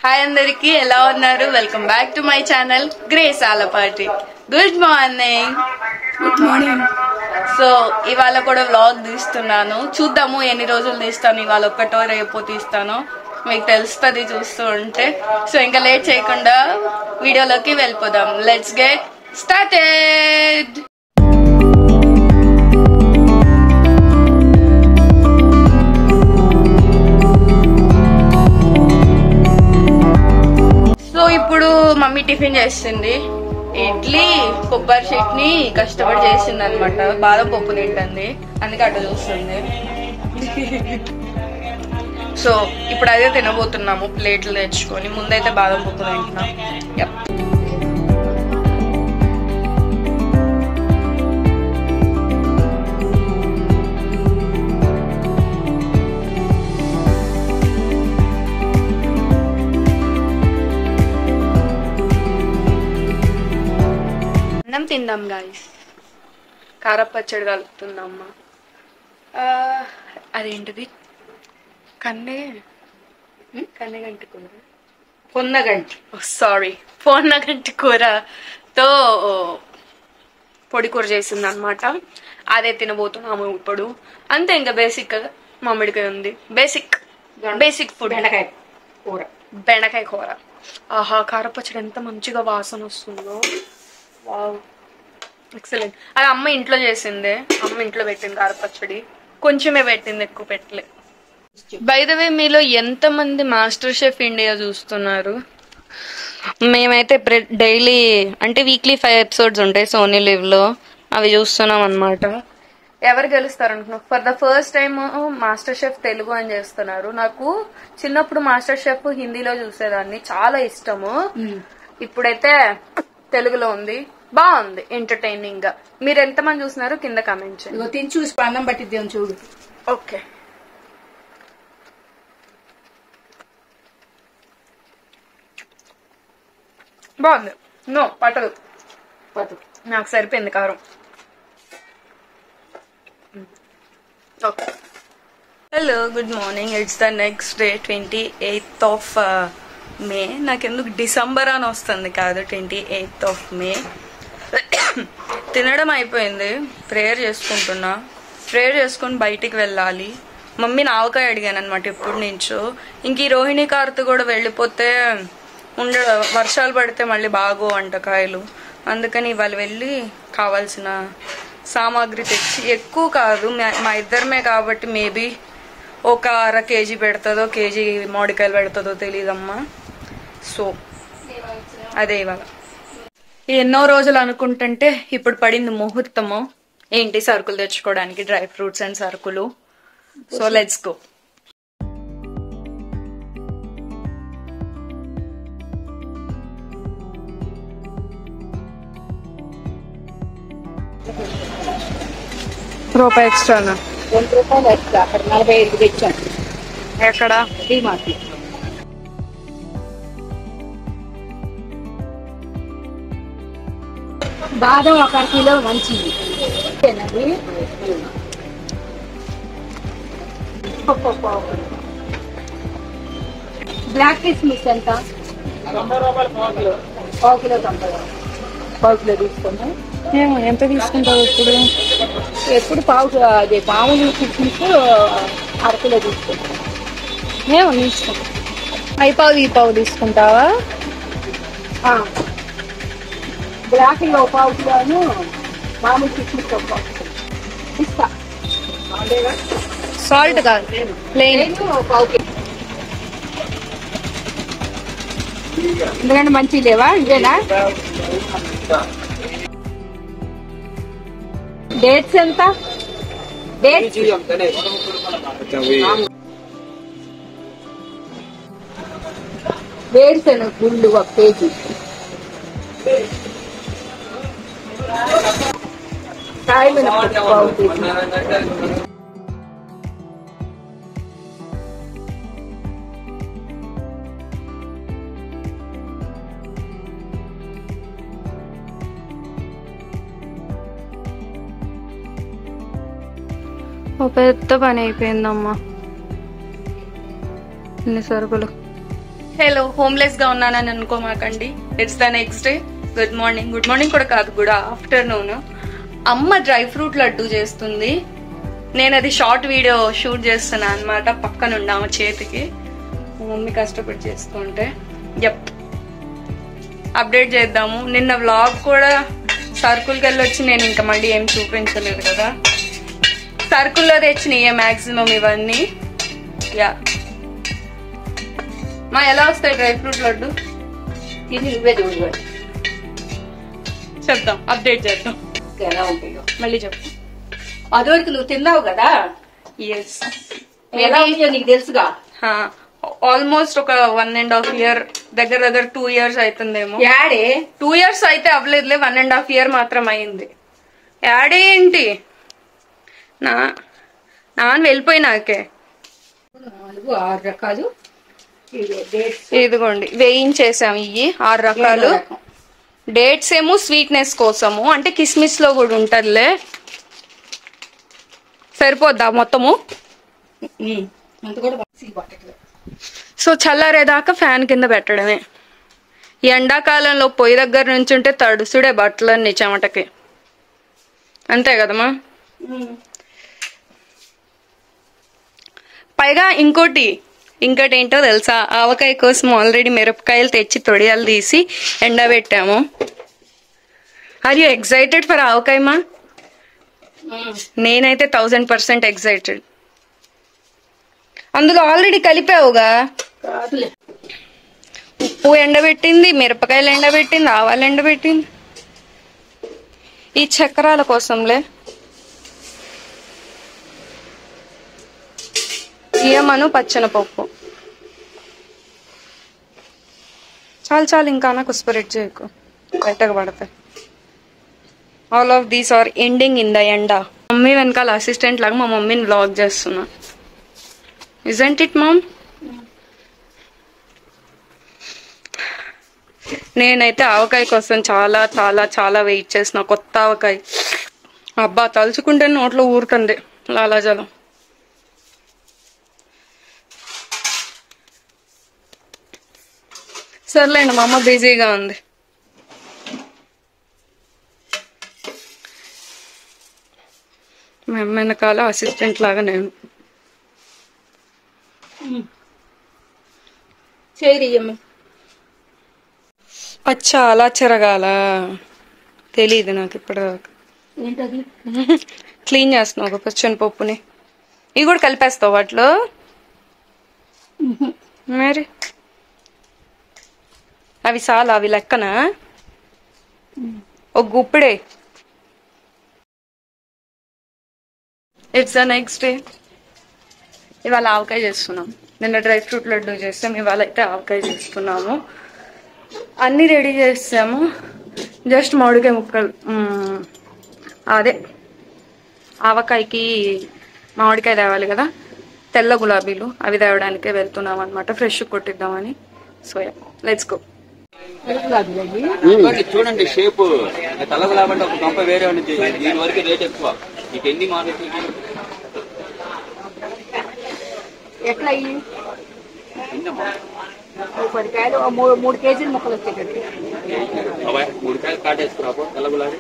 Hi అందరికి ఎలా ఉన్నారు? Welcome back to my channel grace Alapati. Good morning. So ఇవాళ కూడా వ్లాగ్ తీస్తున్నాను. చూద్దాము ఎన్ని రోజులు తీస్తాను. ఇవాళ ఒక్కటో రేపు తీస్తాను, మీకు తెలుస్తుంది చూస్తూ ఉంటే. సో ఇంకా లేట్ చేయకుండా వీడియోలోకి వెళ్ళిపోదాం. Let's get started. సో ఇప్పుడు మమ్మీ టిఫిన్ చేస్తుంది. ఇడ్లీ కొబ్బరి చట్నీ కష్టపడి చేసింది అనమాట. బాదం పప్పు తింటుంది, అందుకే అట్లా చూస్తుంది. సో ఇప్పుడు అదే తినబోతున్నాము, ప్లేట్లు తెచ్చుకొని. ముందైతే బాదం పప్పు తింటున్నాం. అన్నం తిందాం గాయస్. కారపచ్చడి కలుపుతుందమ్మా. అదేంటిది? కన్నెగంటి కూర, పొన్నగంటి, సారీ, పొన్నగంటి కూరతో పొడి కూర చేసింది అనమాట. అదే తినబోతున్నాము ఇప్పుడు. అంతే, ఇంకా బేసిక్ మామిడికాయ ఉంది. Basic food. బెండకాయ కూర. ఆహా, కారపచ్చడి ఎంత మంచిగా వాసన వస్తుందో. Wow, excellent. అది అమ్మ ఇంట్లో చేసిందే. అమ్మ ఇంట్లో పెట్టింది కారపచ్చడి. కొంచెమే పెట్టింది, ఎక్కువ పెట్టలే. బై ద వే, మీలో ఎంత మంది మాస్టర్ షెఫ్ ఇండియా చూస్తున్నారు? మేమైతే డైలీ అంటే వీక్లీ 5 ఎపిసోడ్స్ ఉంటాయి సోనీ లివ్ లో, అవి చూస్తున్నాం అనమాట. ఎవరు గెలుస్తారు అనుకున్నాం? For the first time master chef Telugu అని చేస్తున్నారు. నాకు చిన్నప్పుడు మాస్టర్ షెఫ్ హిందీలో చూసేదాన్ని, చాలా ఇష్టము. ఇప్పుడైతే తెలుగులో ఉంది, బాగుంది, ఎంటర్టైనింగ్ గా. మీరు ఎంతమంది చూస్తున్నారు కింద కామెంట్ చేయండి. తిని చూసి అన్నం పట్టిద్దాం చూడు. ఓకే, బాగుంది. నో పట్టదు, నాకు సరిపోయింది కారం. Okay, hello, good morning. It's the next day, 28th of మే. నాకెందుకు డిసెంబర్ అని వస్తుంది, కాదు 28th of మే. తినడం అయిపోయింది, ప్రేయర్ చేసుకుంటున్నా. ప్రేయర్ చేసుకుని బయటికి వెళ్ళాలి. మమ్మీని ఆవకాయ అడిగాను అనమాట ఎప్పటి నుంచో. ఇంక ఈ రోహిణి కార్తె కూడా వెళ్ళిపోతే వర్షాలు పడితే మళ్ళీ బాగో వంటకాయలు. అందుకని ఇవాళ వెళ్ళి కావాల్సిన సామాగ్రి తెచ్చి, ఎక్కువ కాదు, మా ఇద్దరమే కాబట్టి మేబీ ఒక 1/2 kg పెడుతుందో, కేజీ మామిడికాయలు పెడుతుందో తెలీదమ్మా. సో అదే ఇవాళ. ఎన్నో రోజులు అనుకుంటుంటే ఇప్పుడు పడింది ముహూర్తము. ఏంటి? సరుకులు తెచ్చుకోవడానికి, డ్రై ఫ్రూట్స్ అండ్ సరుకులు. So let's go. రూపాయి ఎక్స్ట్రానా? 2 రూపాయలు ఎక్స్ట్రా. అక్కడ 45 తెచ్చాను. ఎక్కడ? డిమార్ట్. బాదం 1 కిలో మంచిది. బ్లాక్ కిస్మిస్ ఎంత? 90 రూపాయలు పావు కిలో. పావు కిలో తీసుకున్నా. ఎంత తీసుకుంటావు ఇప్పుడు? ఎప్పుడు అదే మామూలు కిస్మిస్ 1/2 కిలో తీసుకుంటాం. మేము తీసుకుంటాం. అయిపావు ఈ పావు తీసుకుంటావా? బ్లాక్ లో 1/4 కిలోను, మామూలు కిస్మిస్ 1/4 కిలో ఇస్తా. సాల్ట్ కాదు, ప్లెయిన్ 1/4 కిలో. ఎందుకంటే మంచి లేవా? ఇవేనా? డేట్స్ ఎంత? డేట్స్ వేరుశనగ గుళ్ళు 1 కేజీ. కాయమినపప్పు 1/4 కేజీ. ఓ పెద్ద పని అయిపోయిందమ్మా. ఇన్ని సరుకులు హలో, హోమ్లెస్ గా ఉన్నానని అనుకోమాకండి. It's the next day. Good morning కూడా కాదు, కూడా ఆఫ్టర్నూన్. అమ్మ డ్రై ఫ్రూట్ లడ్డు చేస్తుంది. నేను అది షార్ట్ వీడియో షూట్ చేస్తున్నా అనమాట. పక్కనుండి ఆమె చేతికి మమ్మీ కష్టపడి చేస్తుంటే అప్డేట్ చేద్దాము. నిన్న వ్లాగ్ కూడా సర్కుల్కి వెళ్ళొచ్చి నేను ఇంకా మళ్ళీ ఏం చూపించలేదు కదా. సర్కుల్లో తెచ్చినాయి మాక్సిమం ఇవన్నీ. మా ఎలా వస్తాయి డ్రై ఫ్రూట్ లడ్డు? ఇది నువ్వే చూడు, చెప్తాం, అప్డేట్ చేద్దాం. ఎలా ఉంటాయో మళ్ళీ చెప్తాం. అదివరకు నువ్వు తిన్నావు కదా, ఎస్, ఎలా ఉంటాయో నీకు తెలుసుగా. ఆల్మోస్ట్ ఒక 1.5 year, దగ్గర 2 years అవుతుందేమో. యాడే 2 years అయితే అవ్వలేదులే, 1.5 year మాత్రం అయింది. యాడే ఏంటి నాన్న వెళ్ళిపోయినాకే. 4-6 రకాలు ఇదిగోండి వేయించేసాము. ఇవి 6 రకాలు. డేట్స్ ఏమో స్వీట్నెస్ కోసము, అంటే కిస్మిస్ లో కూడా ఉంటదిలే. సరిపోద్దా మొత్తము? సో చల్లారేదాకా ఫ్యాన్ కింద పెట్టడమే. ఈ ఎండాకాలంలో పొయ్యి దగ్గర నుంచి ఉంటే తడుసుడే బట్టలన్నీ చెమటకి. అంతే కదమ్మా. పైగా ఇంకోటి ఏంటో తెలుసా? ఆవకాయ కోసం ఆల్రెడీ మిరపకాయలు తెచ్చి తొడియాలు తీసి ఎండబెట్టాము. ఆర్ యూ ఎక్సైటెడ్ ఫర్ ఆవకాయమా? నేనైతే 1000% ఎక్సైటెడ్. అందులో ఆల్రెడీ కలిపావుగా. ఉప్పు ఎండబెట్టింది, మిరపకాయలు ఎండబెట్టింది, ఆవాలు ఎండబెట్టింది. ఈ చక్రాల కోసంలే. బియ్యమను పచ్చనపప్పు. చాలు ఇంకా నాకు స్ప్రెడ్ చేయకు, బయటకు పడతాయి. All of these are ending in the ఎండా. మమ్మీ వెనకాల అసిస్టెంట్ లాగా మా మమ్మీని వ్లాగ్ చేస్తున్నా. Isn't it mom? నేనైతే ఆవకాయ కోసం చాలా చాలా చాలా వెయిట్ చేసిన. కొత్త ఆవకాయ అబ్బా, తలుచుకుంటే నోట్లో ఊరుతుంది లాలాజలం. సర్లేండి, మా అమ్మ బిజీగా ఉంది. మా అమ్మ వెనకాల అసిస్టెంట్ లాగా నేను. చేయమ్మా. అచ్చా, అలా చెరగాల? తెలీదు నాకు ఇప్పటిదాకా. ఏంటది? క్లీన్ చేస్తున్నావు ఒక పచ్చనిపప్పుని. ఇవి కూడా కలిపేస్తావు వాటిలో మరి? అవి చాలా, అవి లెక్కనా? ఒక గుప్పిడే. It's the next day. ఇవాళ ఆవకాయ చేస్తున్నాం. నిన్న డ్రై ఫ్రూట్ లడ్డు చేస్తాం, ఇవాళ అయితే ఆవకాయ చేస్తున్నాము. అన్నీ రెడీ చేస్తాము. జస్ట్ మామిడికాయ ముక్కలు, అదే ఆవకాయకి మామిడికాయ తేవాలి కదా, తెల్ల గులాబీలు, అవి తేవడానికే వెళ్తున్నాం అనమాట. ఫ్రెష్ కొట్టిద్దామని. So let's go. చూడండి షేప్, తెల్ల గులాబీ అంటే ఒక గంప వేరే ఉంది. దీని వరకు రేట్ ఎక్కువ. మీకు ఎన్ని మార్కెట్ ఎట్లా అయ్యి 10 కాయలు 3 కేజీలు ముక్కలు వచ్చేటట్టు. 3 కాయలు కాటేసుకున్నాపు తెల్ల గులాబీ.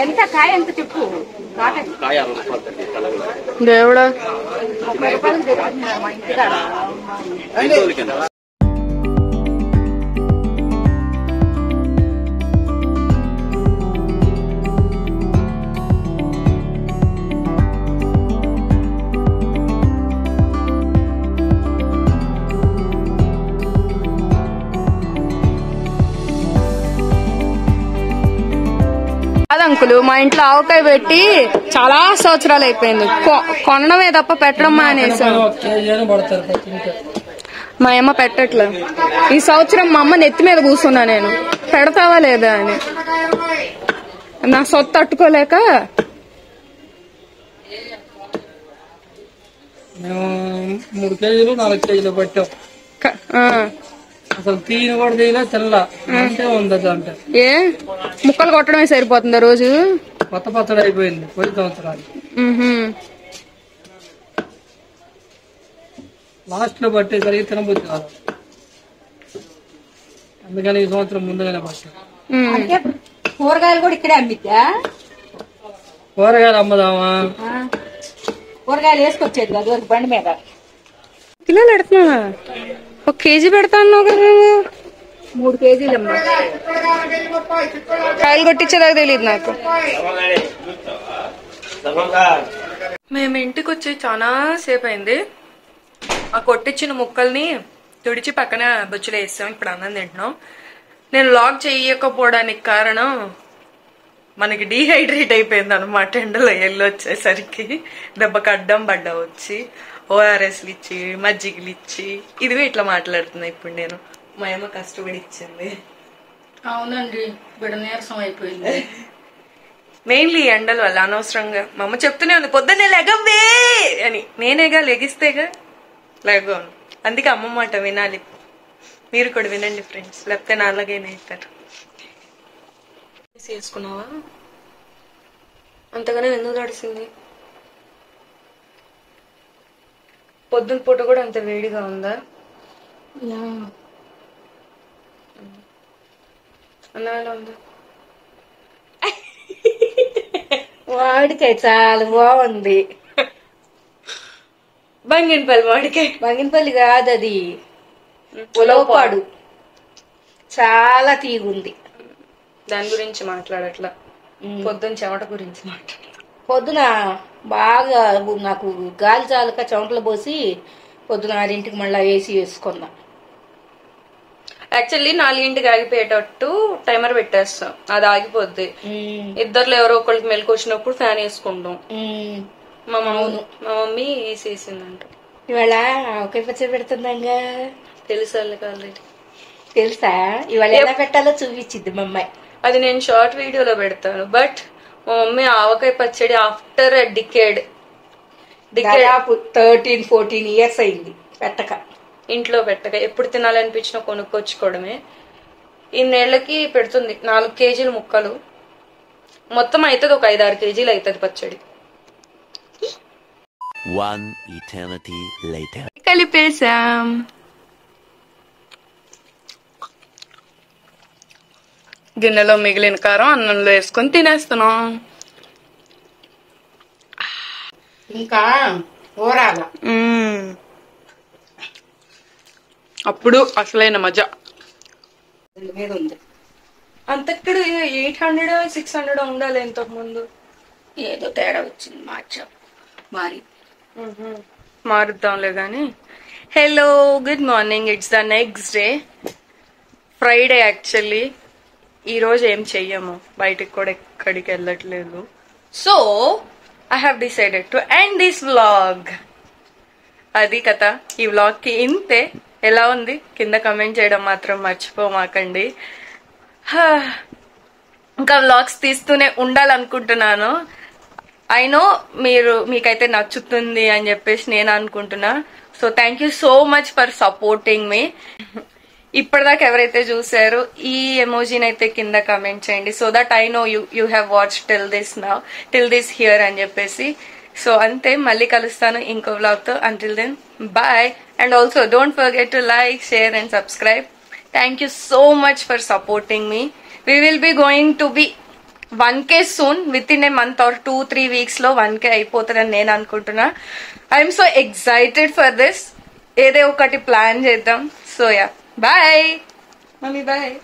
ఎంత కాయ ఎంత చెప్పు. కాయ 60 రూపాయలు తెల్ల గులాబీ. దేవుడా, 30 రూపాయలు తెచ్చుకుంటున్నారు మా ఇంటికాడ. అంకులు మా ఇంట్లో ఆవకాయ పెట్టి చాలా సంవత్సరాలు అయిపోయింది. కొనడమే తప్ప పెట్టడం మానేసాను. మా అమ్మ పెట్టట్లే. ఈ సంవత్సరం మా అమ్మ నెత్తి మీద కూర్చున్నా నేను, పెడతావా లేదా అని. నా సొత్తు తట్టుకోలేక 3 కేజీలు 4 కేజీలు పట్టాం. అసలు తీయని కూడా తీయలే, తెల్ల అంటే ఉంది. అంటే ఏ ముక్కలు కొట్టడమే సరిపోతుందా రోజు? కొత్త పచ్చడి అయిపోయింది పోయిన సంవత్సరాలు. లాస్ట్ లో పట్టేసరికి తినబుద్ధి కాదు. అందుకని ఈ సంవత్సరం ముందుగానే పట్టాం. అంటే కూరగాయలు కూడా ఇక్కడే అమ్మిద్దా? కూరగాయలు అమ్మదామా? కూరగాయలు వేసుకొచ్చేది కాదు ఒక బండి మీద. కిలోలు పెడుతున్నా, 1 కేజీ పెడతా అన్నావు కదా నువ్వు. 3 కేజీలమ్మా. కాయలు కొట్టించేదాకా తెలియదు నాకు. మేము ఇంటికి వచ్చి చాలా సేపు అయింది. ఆ కొట్టించిన ముక్కల్ని తుడిచి పక్కన బొచ్చులో వేస్తాం. ఇప్పుడు అన్నం తింటున్నాం. నేను లాగ్ చేయకపోవడానికి కారణం మనకి డీహైడ్రేట్ అయిపోయింది అనమాట. ఎండలో వచ్చేసరికి దెబ్బకి అడ్డం పడ్డా వచ్చి ఓఆర్ఎస్లు ఇచ్చి మజ్జిగలు ఇచ్చి ఇదివే ఇట్లా మాట్లాడుతున్నా ఇప్పుడు నేను. మా అమ్మ కష్టపడి ఇచ్చింది. అవునండి, బిడ్డ నీరసం అయిపోయింది. మెయిన్లీ ఎండల వల్ల అనవసరంగా మా అమ్మ చెప్తూనే ఉంది పొద్దున్నే లెగవే అని. నేనేగా లెగిస్తేగా లెగను. అందుకే అమ్మ మాట వినాలి. మీరు కూడా వినండి ఫ్రెండ్స్, లేకపోతే నాలాగైనా అవుతారు. చేసుకున్నావా? అంతగానే ఎందుకు తడిసింది? పొద్దున పూట కూడా అంత వేడిగా ఉందా? అలా ఉందా? వాడికాయ చాలా బాగుంది. బంగినపల్లి వాడికాయ. బంగినపల్లి కాదు, అది ఉలవపాడు. చాలా తీగుంది. దాని గురించి మాట్లాడట్లా, పొద్దున చెమట గురించి మాట్లాడ. పొద్దున బాగా నాకు గాలి చాలక చెమటలు పోసి పొద్దున 6ంటికి మళ్ళీ వేసుకున్నా. యాక్చువల్లీ 4ంటికి ఆగిపోయేటట్టు టైమర్ పెట్టేస్తాం, అది ఆగిపోద్ది. ఇద్దరులో ఎవరో ఒకరికి మెలకు వచ్చినప్పుడు ఫ్యాన్ వేసుకుంటాం. మా మమ్మీ వేసేసిందంట. ఇవాళ ఒకే పచ్చడి పెడుతుందంగా. తెలుసా ఆల్రెడీ? తెలుసా? ఇవాళ ఎలా పెట్టాలో చూపించింది మా అమ్మాయి. అది నేను షార్ట్ వీడియోలో పెడతాను. బట్ మా మమ్మీ ఆవకాయ పచ్చడి ఆఫ్టర్ డికేడ్ 13-14 ఇయర్స్ అయింది పెట్టక. ఇంట్లో పెట్టక, ఎప్పుడు తినాలనిపించినా కొనుక్కొచ్చుకోవడమే. ఇన్నేళ్లకి పెడుతుంది 4 కేజీలు ముక్కలు. మొత్తం అవుతుంది ఒక 5-6 కేజీలు అవుతుంది పచ్చడి. కలిపేసాం. గిన్నెలో మిగిలిన కారం అన్నంలో వేసుకొని తినేస్తున్నాం. ఇంకా ఊరాల అప్పుడు అసలైన మజా మీద ఉంది. అంతక్కడ 800-600 ఉండాలి ఇంతకు ముందు. ఏదో తేడా వచ్చింది, మారుద్దాంలే గాని. Hello, good morning. It's the next day, Friday. Actually ఈరోజు ఏం చెయ్యము, బయటికి కూడా ఎక్కడికి వెళ్ళట్లేదు. So I have decided to end this vlog. అది కథ. ఈ వ్లాగ్ కి ఇంతే. ఎలా ఉంది కింద కమెంట్ చేయడం మాత్రం మర్చిపోమాకండి. ఇంకా వ్లాగ్స్ తీస్తూనే ఉండాలనుకుంటున్నాను. ఐ నో మీకైతే నచ్చుతుంది అని చెప్పేసి నేను అనుకుంటున్నా. So thank you so much for supporting me. ఇప్పటిదాకా ఎవరైతే చూసారో ఈ ఎమోజీని అయితే కింద కమెంట్ చేయండి, so that I know you have watch till this here అని చెప్పేసి. సో అంతే, మళ్ళీ కలుస్తాను ఇంకో వ్లాగ్ తో. Until then bye. And also don't forget to like, share and subscribe. Thank you so much for supporting me. We will be going to be 1K soon. Within A month or 2-3 weeks లో 1K అయిపోతుందని నేను అనుకుంటున్నా. I'm so excited for this. ఏదో ఒకటి plan చేద్దాం. So yeah, bye mummy. Bye.